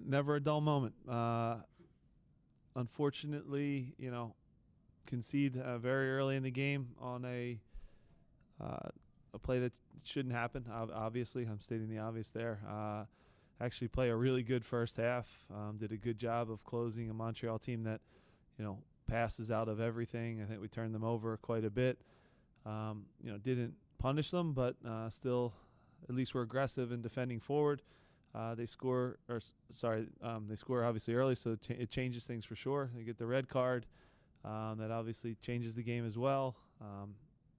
never a dull moment. Unfortunately, concede very early in the game on a play that shouldn't happen. Obviously, I'm stating the obvious there. Actually play a really good first half. Did a good job of closing a Montreal team that, passes out of everything. I think we turned them over quite a bit. Didn't punish them, but still, at least we're aggressive in defending forward. They score obviously early, so it changes things for sure. They get the red card. That obviously changes the game as well.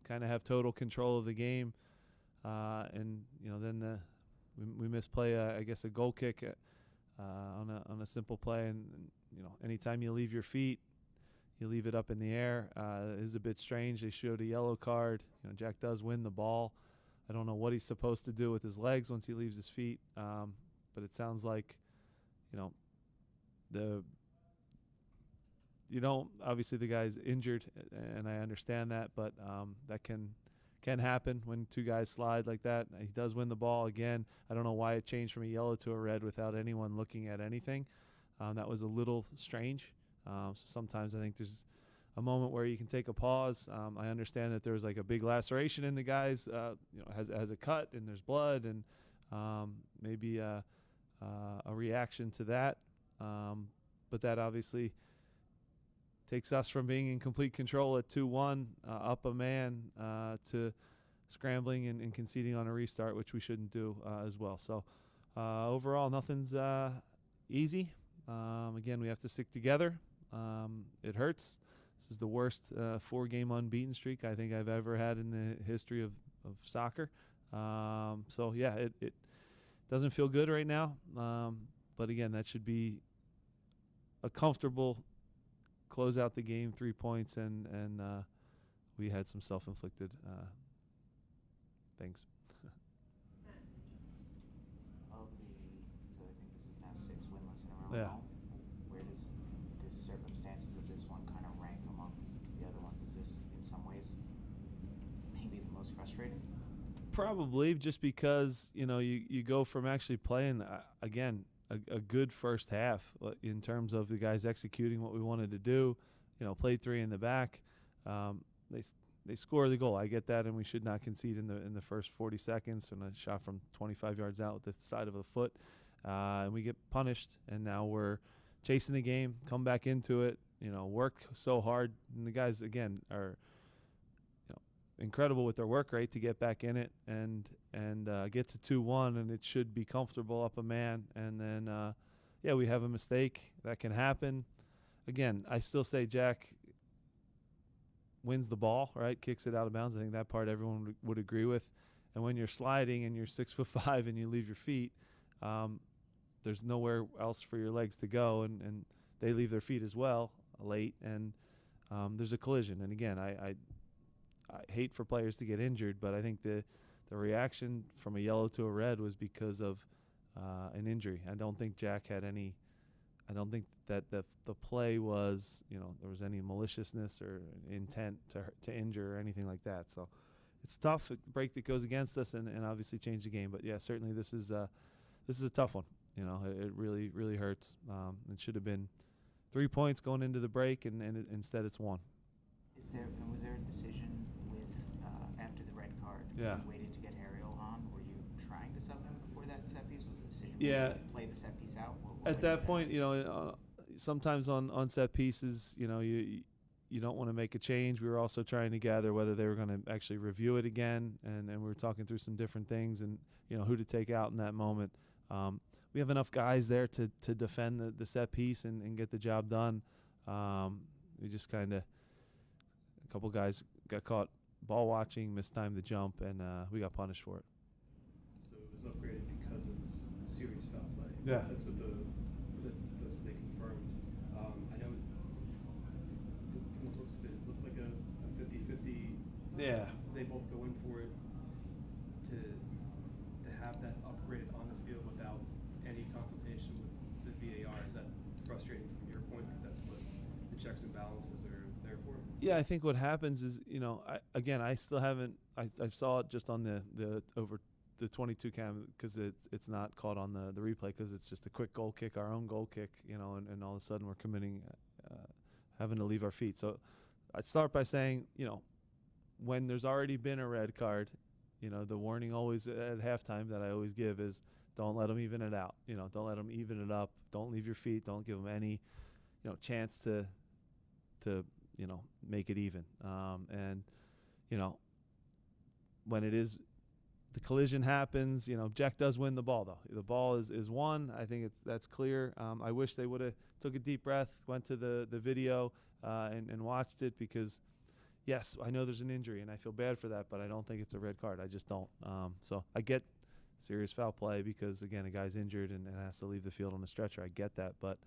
Kind of have total control of the game, and then we misplay I guess a goal kick on a simple play, and anytime you leave your feet, you leave it up in the air. It is a bit strange. They showed a yellow card. Jack does win the ball. I don't know what he's supposed to do with his legs once he leaves his feet, but it sounds like obviously the guy's injured, and I understand that, but that can happen when two guys slide like that. He does win the ball again. I don't know why it changed from a yellow to a red without anyone looking at anything. That was a little strange. So sometimes I think there's a moment where you can take a pause. I understand that there was like a big laceration in the guy's, has a cut and there's blood, and maybe a reaction to that. But that obviously takes us from being in complete control at 2-1, up a man, to scrambling and conceding on a restart, which we shouldn't do as well. So overall, nothing's easy. Again, we have to stick together. It hurts. This is the worst 4-game unbeaten streak I think I've ever had in the history of soccer. So, yeah, it doesn't feel good right now. But, again, that should be a comfortable close out the game, 3 points, and we had some self-inflicted things. So I think this is now 6 winless in a row. Yeah. Where does the circumstances of this one kind of rank among the other ones? Is this in some ways maybe the most frustrating? Probably, just because you go from actually playing again a good first half in terms of the guys executing what we wanted to do. Played 3 in the back. They score the goal. I get that, and we should not concede in the first 40 seconds. And a shot from 25 yards out with the side of the foot, and we get punished. And now we're chasing the game, come back into it. Work so hard, and the guys again are incredible with their work rate to get back in it and get to 2-1, and it should be comfortable up a man. And then we have a mistake that can happen. Again, I still say Jack wins the ball, right? Kicks it out of bounds. I think that part everyone would agree with. And when you're sliding and you're 6'5" and you leave your feet, there's nowhere else for your legs to go, and they leave their feet as well late, and there's a collision. And again, I hate for players to get injured, but I think the reaction from a yellow to a red was because of an injury. I don't think Jack had any. I don't think that the play was, there was any maliciousness or intent to injure or anything like that. So it's tough, a break that goes against us, and obviously change the game. But yeah, certainly this is a tough one. It really, really hurts. It should have been 3 points going into the break, and instead it's 1. Was there a decision after the red card? Yeah. You waited to get Ariel on? Were you trying to sub him before that set piece? Was the decision Yeah. to play the set piece out? At that point, sometimes on set pieces, you don't want to make a change. We were also trying to gather whether they were going to actually review it again, and we were talking through some different things and who to take out in that moment. We have enough guys there to defend the set piece and get the job done. We just kind of, a couple guys got caught ball watching, mistimed the jump, and we got punished for it. So it was upgraded because of serious foul play. Yeah. That's what they confirmed. I know from the looks of it looked like a 50-50. Yeah. They both go in for it. To have that upgraded on the field without any consultation with the VAR, is that frustrating from your point? Because that's what the checks and balances are there for. Yeah, I think what happens is, I still haven't. I saw it just on the over the 22 cam, because it's not caught on the replay, because it's just a quick goal kick, our own goal kick, and all of a sudden we're committing having to leave our feet. So I'd start by saying, when there's already been a red card, the warning always at halftime that I always give is, don't let them even it out. Don't let them even it up. Don't leave your feet. Don't give them any, chance to make it even. And when it is, the collision happens, Jack does win the ball, though. The ball is won. I think that's clear. I wish they would have took a deep breath, went to the video and watched it, because yes, I know there's an injury and I feel bad for that, but I don't think it's a red card. I just don't. So I get serious foul play because, again, a guy's injured and has to leave the field on a stretcher. I get that, but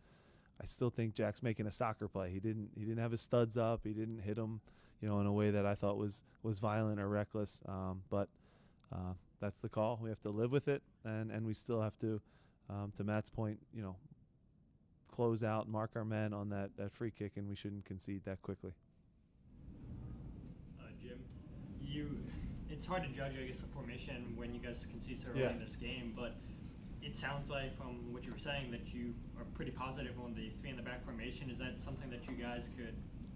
I still think Jack's making a soccer play. He didn't have his studs up. He didn't hit him, in a way that I thought was violent or reckless. But that's the call. We have to live with it, and we still have to Matt's point, close out, mark our men on that free kick, and we shouldn't concede that quickly. Jim, it's hard to judge, I guess, the formation when you guys concede so early in this game, but it sounds like from what you were saying that you are pretty positive on the three in the back formation. Is that something that you guys could?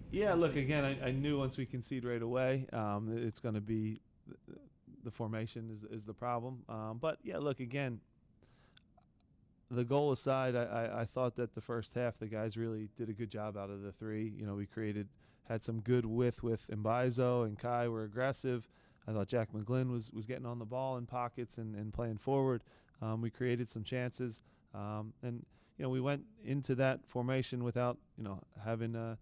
Yeah, look, again, I knew once we concede right away, it's going to be the formation is the problem. But yeah, look, again, the goal aside, I thought that the first half the guys really did a good job out of the three. We had some good width with Mbaizo and Kai were aggressive. I thought Jack McGlynn was getting on the ball in pockets and playing forward. We created some chances, and we went into that formation without having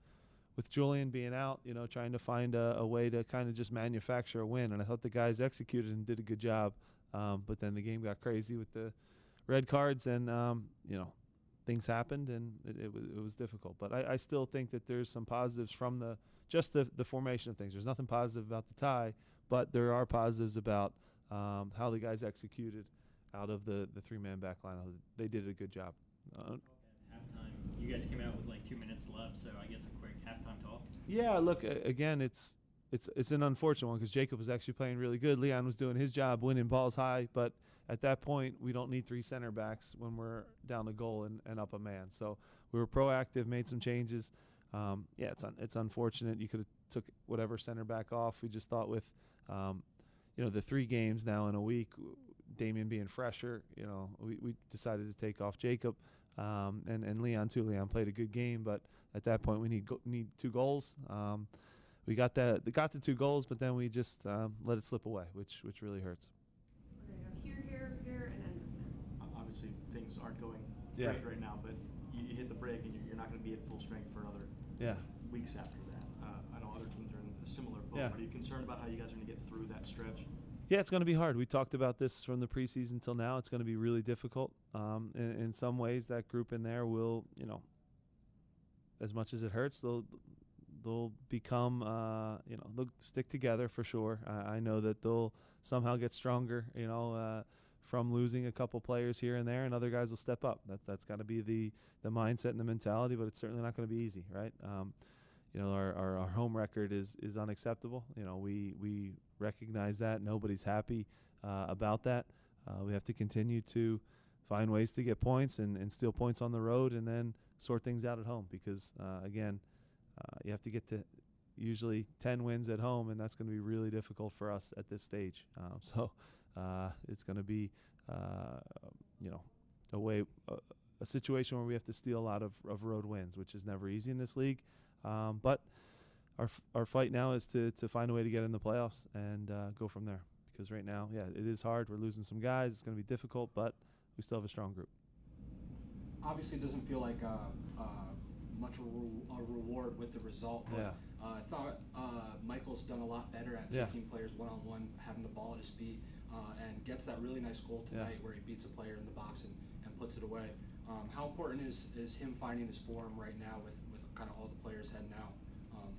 with Julian being out, trying to find a way to kind of just manufacture a win. And I thought the guys executed and did a good job. But then the game got crazy with the red cards, and things happened, and it was difficult. But I still think that there's some positives from the formation of things. There's nothing positive about the tie, but there are positives about how the guys executed out of the three-man back line. They did a good job. Halftime, you guys came out with like 2 minutes left, so I guess a quick halftime talk. Yeah, look, again, it's an unfortunate one because Jacob was actually playing really good. Leon was doing his job, winning balls high, but at that point, we don't need three center backs when we're down the goal and up a man. So we were proactive, made some changes. It's unfortunate. You could have took whatever center back off. We just thought with, the 3 games now in a week, Damian being fresher, we decided to take off Jacob and Leon too. Leon played a good game, but at that point we need 2 goals. We got the 2 goals, but then we just let it slip away, which really hurts. Here, and then obviously things aren't going great right now, but you hit the brake and you're not going to be at full strength for another weeks after that. I know other teams are in a similar boat. Yeah. Are you concerned about how you guys are going to get through that stretch? Yeah, it's going to be hard. We talked about this from the preseason till now. It's going to be really difficult. In some ways, that group in there will, as much as it hurts, they'll become, they'll stick together for sure. I know that they'll somehow get stronger, from losing a couple players here and there, and other guys will step up. That's got to be the mindset and the mentality, but it's certainly not going to be easy, right? Our home record is unacceptable. We recognize that. Nobody's happy about that. We have to continue to find ways to get points and steal points on the road, and then sort things out at home because, again, you have to get to usually 10 wins at home, and that's going to be really difficult for us at this stage. So it's going to be, a situation where we have to steal a lot of road wins, which is never easy in this league. But our fight now is to find a way to get in the playoffs and go from there. Because right now, it is hard. We're losing some guys. It's going to be difficult, but we still have a strong group. obviously it doesn't feel like much a reward with the result. But, I thought Michael's done a lot better at taking players one-on-one, having the ball at his feet, and gets that really nice goal tonight where he beats a player in the box and puts it away. How important is him finding his form right now with kind of all the players heading out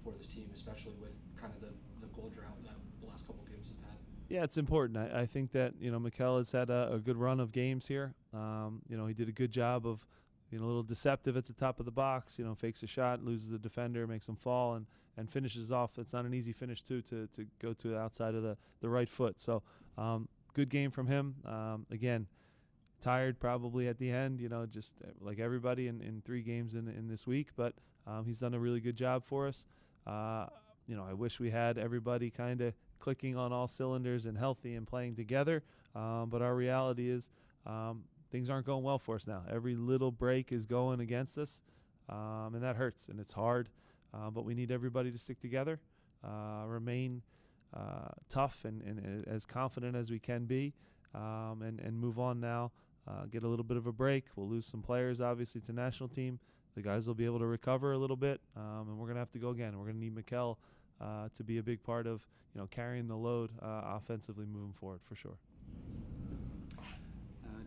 for this team, especially with kind of the goal drought that the last couple of games have had? Yeah, it's important. I think that, Mikel has had a good run of games here. He did a good job of being a little deceptive at the top of the box, fakes a shot, loses a defender, makes him fall, and finishes off. It's not an easy finish, too, to go to the outside of the right foot. So good game from him. Again, tired probably at the end, just like everybody in 3 games in this week, but he's done a really good job for us. I wish we had everybody kind of clicking on all cylinders and healthy and playing together, but our reality is things aren't going well for us now. Every little break is going against us, and that hurts, and it's hard, but we need everybody to stick together, remain tough and as confident as we can be, and move on now. Get a little bit of a break. We'll lose some players, obviously, to national team. The guys will be able to recover a little bit, and we're going to have to go again. We're going to need Mikel to be a big part of carrying the load offensively moving forward, for sure.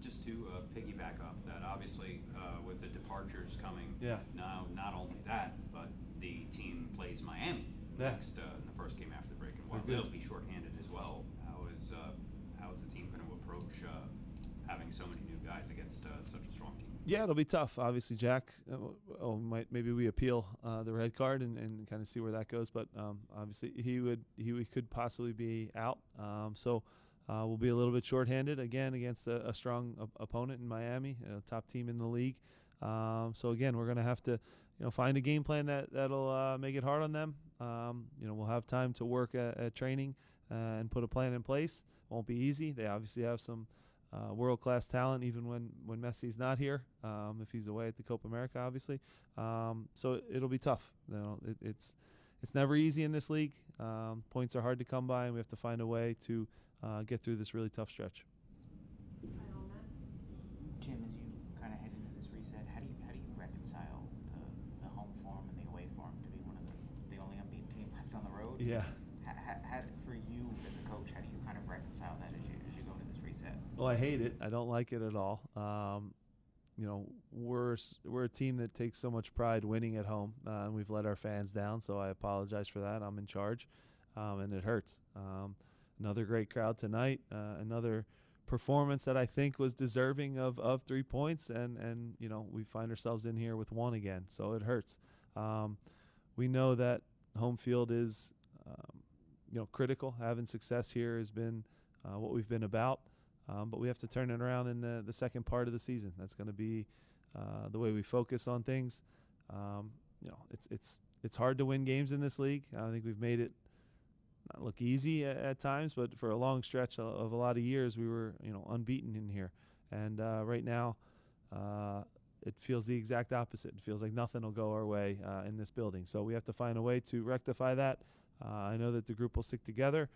Just to piggyback off that, obviously, with the departures coming, now not only that, but the team plays Miami next in the first game after the break, and while they'll be shorthanded as well, how is the team going to approach having so many new guys against such a strong team? Yeah, it'll be tough. Obviously, Jack. Maybe we appeal the red card and kind of see where that goes. But obviously, he could possibly be out. So we'll be a little bit shorthanded again against a strong opponent in Miami, a top team in the league. So again, we're going to have to find a game plan that'll make it hard on them. We'll have time to work at training and put a plan in place. Won't be easy. They obviously have some world-class talent, even when Messi's not here, if he's away at the Copa America, obviously. So it'll be tough. It's never easy in this league. Points are hard to come by, and we have to find a way to get through this really tough stretch. Jim, as you kind of head into this reset, how do you reconcile the home form and the away form to be one of the only unbeaten team left on the road? Yeah. How, for you as a coach, how do you kind of reconcile that as you go into this reset? Well, I hate it. I don't like it at all. We're a team that takes so much pride winning at home, and we've let our fans down, so I apologize for that. I'm in charge, and it hurts. Another great crowd tonight, another performance that I think was deserving of 3 points, and we find ourselves in here with 1 again, so it hurts. We know that home field is critical. Having success here has been what we've been about. But we have to turn it around in the second part of the season. That's going to be the way we focus on things. It's hard to win games in this league. I think we've made it not look easy at times, but for a long stretch of a lot of years, we were unbeaten in here. And right now, it feels the exact opposite. It feels like nothing will go our way in this building. So we have to find a way to rectify that. I know that the group will stick together.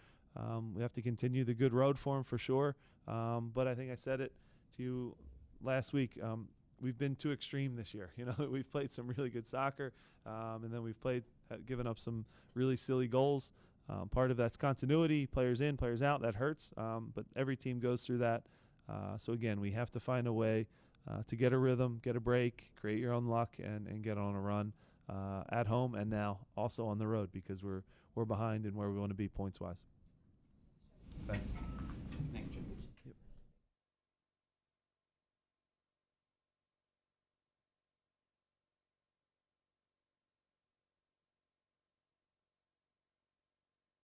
We have to continue the good road form for sure. But I think I said it to you last week. We've been too extreme this year. We've played some really good soccer, and then we've given up some really silly goals. Part of that's continuity, players in, players out. That hurts. But every team goes through that. So again, we have to find a way to get a rhythm, get a break, create your own luck, and get on a run at home and now also on the road because we're behind in where we want to be points wise. Thanks.